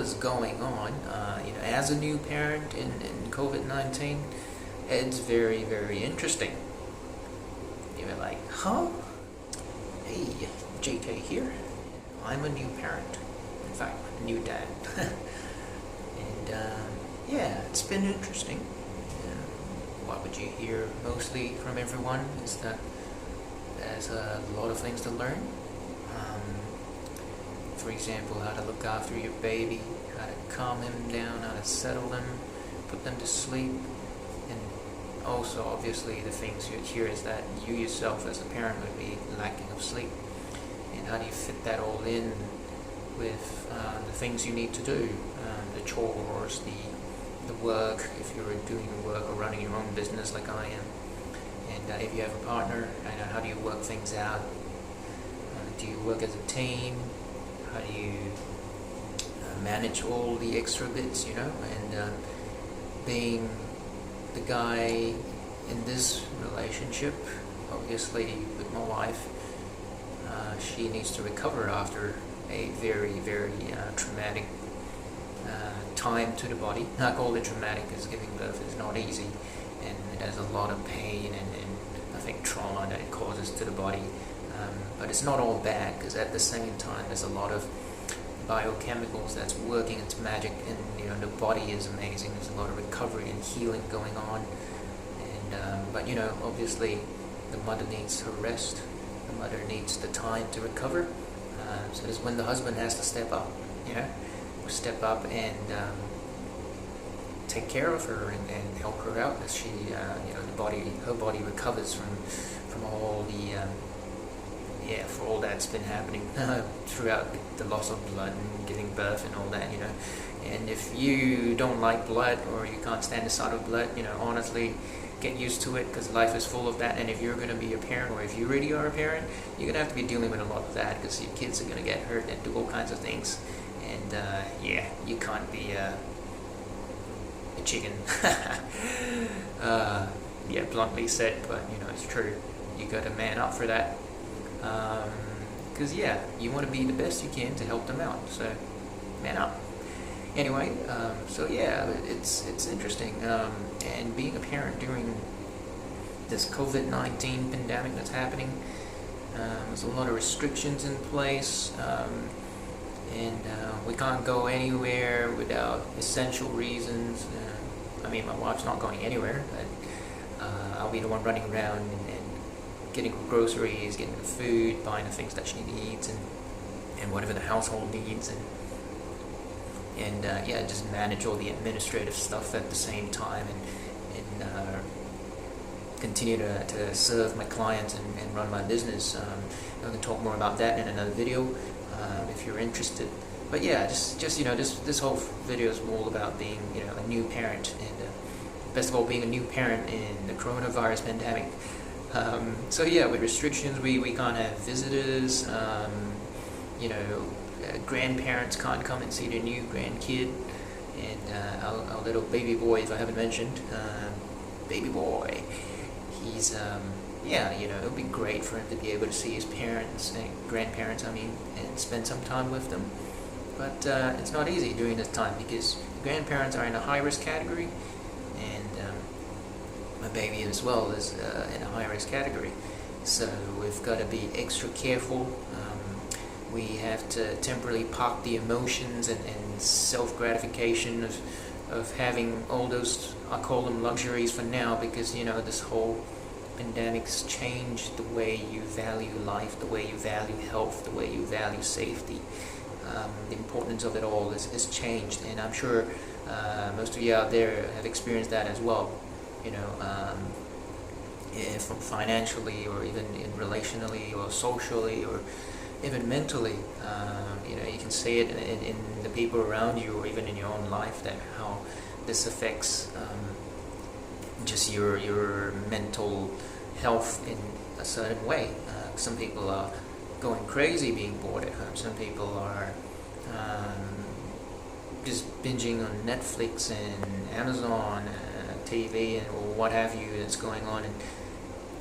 is going on. As a new parent in COVID-19, it's very, very interesting. You're like, huh? Hey, JK here. I'm a new parent. In fact, a new dad. And yeah, it's been interesting. What would you hear mostly from everyone is that there's a lot of things to learn. For example, how to look after your baby, how to calm him down, how to settle them, put them to sleep, and also obviously the things you hear is that you yourself as a parent would be lacking of sleep, and how do you fit that all in with the things you need to do, the chores, the work, if you're doing work or running your own business like I am, and if you have a partner, how do you work things out? Do you work as a team? How do you manage all the extra bits, and being the guy in this relationship, obviously with my wife, she needs to recover after a very, very traumatic time to the body. I call it traumatic because giving birth is not easy, and it has a lot of pain and I think trauma that it causes to the body. But it's not all bad, because at the same time there's a lot of biochemicals that's working its magic, and the body is amazing. There's a lot of recovery and healing going on, and but obviously the mother needs her rest. The mother needs the time to recover. So it's when the husband has to step up, and take care of her and help her out as she, her body recovers from all the for all that's been happening throughout the loss of blood and giving birth and all that, And if you don't like blood, or you can't stand the sight of blood, honestly, get used to it, because life is full of that. And if you're going to be a parent, or if you really are a parent, you're going to have to be dealing with a lot of that, because your kids are going to get hurt and do all kinds of things. And you can't be a chicken. Bluntly said, but it's true. You got to man up for that. Because you want to be the best you can to help them out, so man up. Anyway, it's interesting, and being a parent during this COVID-19 pandemic that's happening, there's a lot of restrictions in place, and we can't go anywhere without essential reasons. My wife's not going anywhere, but I'll be the one running around and getting groceries, getting the food, buying the things that she needs, and whatever the household needs, and just manage all the administrative stuff at the same time, and continue to serve my clients and run my business. I can talk more about that in another video if you're interested. But this whole video is all about being a new parent, and best of all, being a new parent in the coronavirus pandemic. With restrictions, we can't have visitors, grandparents can't come and see their new grandkid, and our little baby boy, if I haven't mentioned, baby boy, he's, it'll be great for him to be able to see his parents, and grandparents, and spend some time with them, but it's not easy during this time, because grandparents are in a high-risk category, and my baby as well is in a high-risk category, so we've got to be extra careful. We have to temporarily park the emotions and self-gratification of having all those, I call them luxuries for now, because this whole pandemic's changed the way you value life, the way you value health, the way you value safety. The importance of it all is changed, and I'm sure most of you out there have experienced that as well. From financially, or even in relationally, or socially, or even mentally, you can see it in the people around you, or even in your own life, that how this affects just your mental health in a certain way. Some people are going crazy being bored at home. Some people are just binging on Netflix and Amazon, TV, and or what have you that's going on,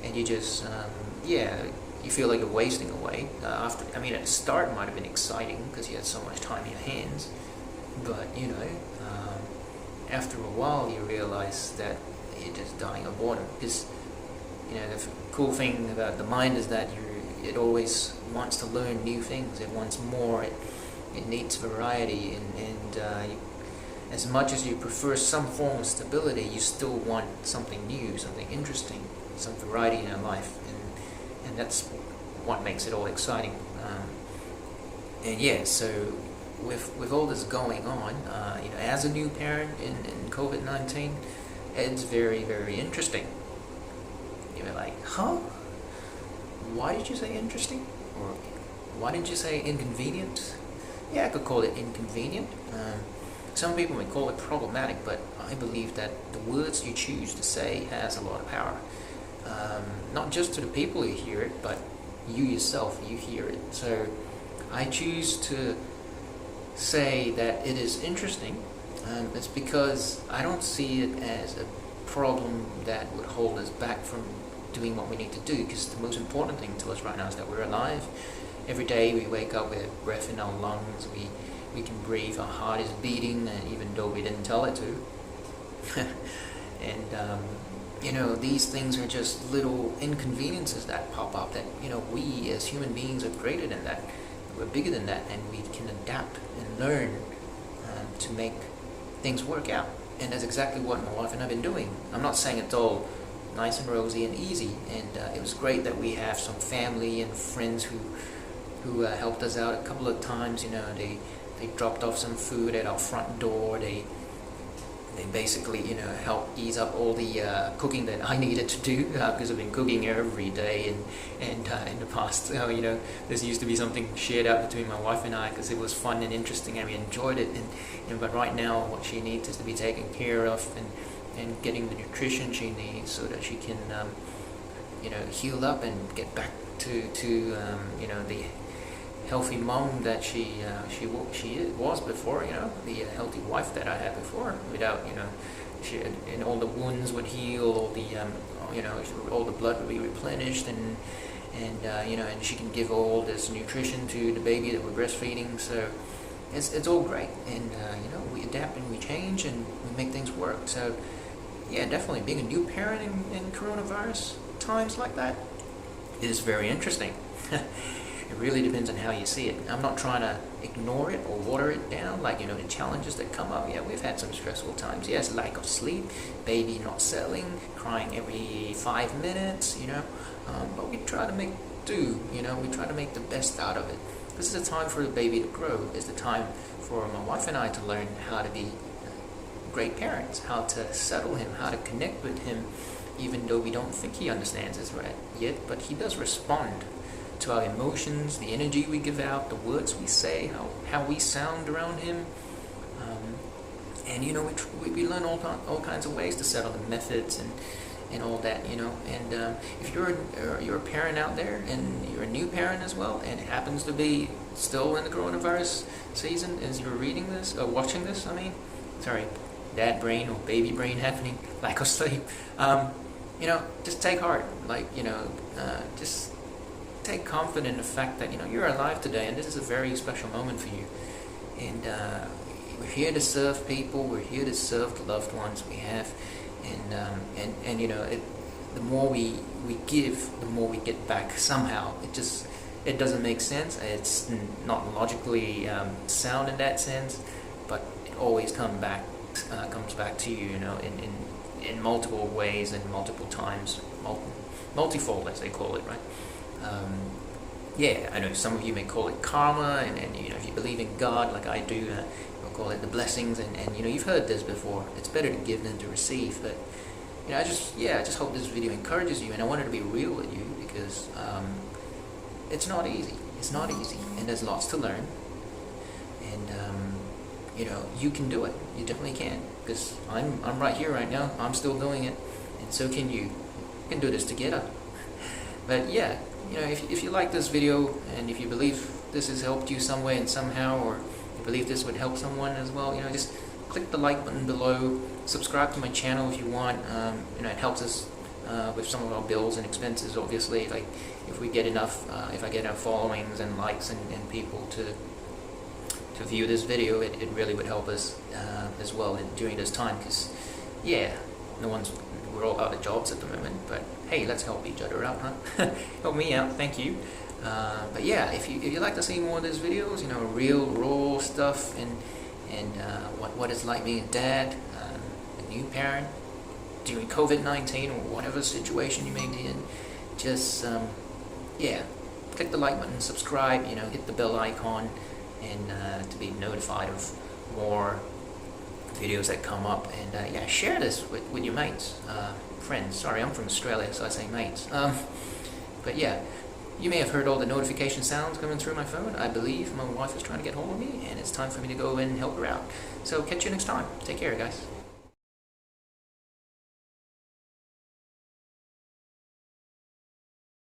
and you just you feel like you're wasting away. At the start it might have been exciting because you had so much time in your hands, But after a while you realize that you're just dying of boredom, because the cool thing about the mind is that it always wants to learn new things. It wants more. It needs variety, and as much as you prefer some form of stability, you still want something new, something interesting, some variety in your life, and that's what makes it all exciting. So with all this going on, as a new parent in COVID-19, it's very, very interesting. You're like, huh? Why did you say interesting? Or why didn't you say inconvenient? Yeah, I could call it inconvenient. Some people may call it problematic, but I believe that the words you choose to say has a lot of power. Not just to the people who hear it, but you yourself, you hear it. So I choose to say that it is interesting. It's because I don't see it as a problem that would hold us back from doing what we need to do, because the most important thing to us right now is that we're alive. Every day we wake up with breath in our lungs, we can breathe, our heart is beating, even though we didn't tell it to. And these things are just little inconveniences that pop up that we as human beings are greater than that. We're bigger than that, and we can adapt and learn to make things work out. And that's exactly what my wife and I have been doing. I'm not saying it's all nice and rosy and easy, and it was great that we have some family and friends who helped us out a couple of times. They dropped off some food at our front door. They basically helped ease up all the cooking that I needed to do, because I've been cooking every day, and in the past this used to be something shared out between my wife and I, because it was fun and interesting and we enjoyed it, but right now what she needs is to be taken care of and getting the nutrition she needs so that she can heal up and get back to the healthy mom that she was before, the healthy wife that I had before, without and all the wounds would heal, all the all the blood would be replenished, and she can give all this nutrition to the baby that we're breastfeeding. So it's all great, and we adapt and we change and we make things work. So yeah, definitely being a new parent in coronavirus times like that is very interesting. It really depends on how you see it. I'm not trying to ignore it or water it down, like, the challenges that come up. Yeah, we've had some stressful times. Yes, lack of sleep, baby not settling, crying every 5 minutes, but we try to make do, we try to make the best out of it. This is a time for the baby to grow. It's the time for my wife and I to learn how to be great parents, how to settle him, how to connect with him, even though we don't think he understands us right yet, but he does respond to our emotions, the energy we give out, the words we say, how we sound around him. And we learn all kinds of ways to settle, the methods and all that, and if you're a parent out there and you're a new parent as well, and it happens to be still in the coronavirus season as you're reading this or watching this, dad brain or baby brain happening, lack of sleep, just take heart, just take confidence in the fact that you're alive today, and this is a very special moment for you. And we're here to serve people. We're here to serve the loved ones we have, and the more we give, the more we get back. Somehow, it doesn't make sense. It's not logically sound in that sense, but it always comes back to you, in multiple ways and multiple times, multifold as they call it, right? I know some of you may call it karma, and if you believe in God like I do, you'll call it the blessings, and you've heard this before. It's better to give than to receive, but I just hope this video encourages you, and I wanted to be real with you, because it's not easy, and there's lots to learn, and you can do it. You definitely can, because I'm right here right now. I'm still doing it, and so can you. We can do this together. But yeah, if you like this video, and if you believe this has helped you some way and somehow, or you believe this would help someone as well, just click the like button below. Subscribe to my channel if you want. It helps us with some of our bills and expenses. Obviously, like if we get enough, if I get enough followings and likes and people to to view this video, it really would help us as well during this time, because yeah, we're all out of jobs at the moment, but hey, let's help each other out, huh? Help me out, thank you. But yeah, if you like to see more of these videos, you know, real raw stuff, and what it's like being a dad, a new parent during COVID-19 or whatever situation you may be in, just yeah, click the like button, subscribe, you know, hit the bell icon, and to be notified of more videos that come up, and yeah, share this with your mates, friends. Sorry, I'm from Australia, so I say mates. But yeah, you may have heard all the notification sounds coming through my phone. I believe my wife is trying to get hold of me, and it's time for me to go and help her out. So catch you next time. Take care, guys.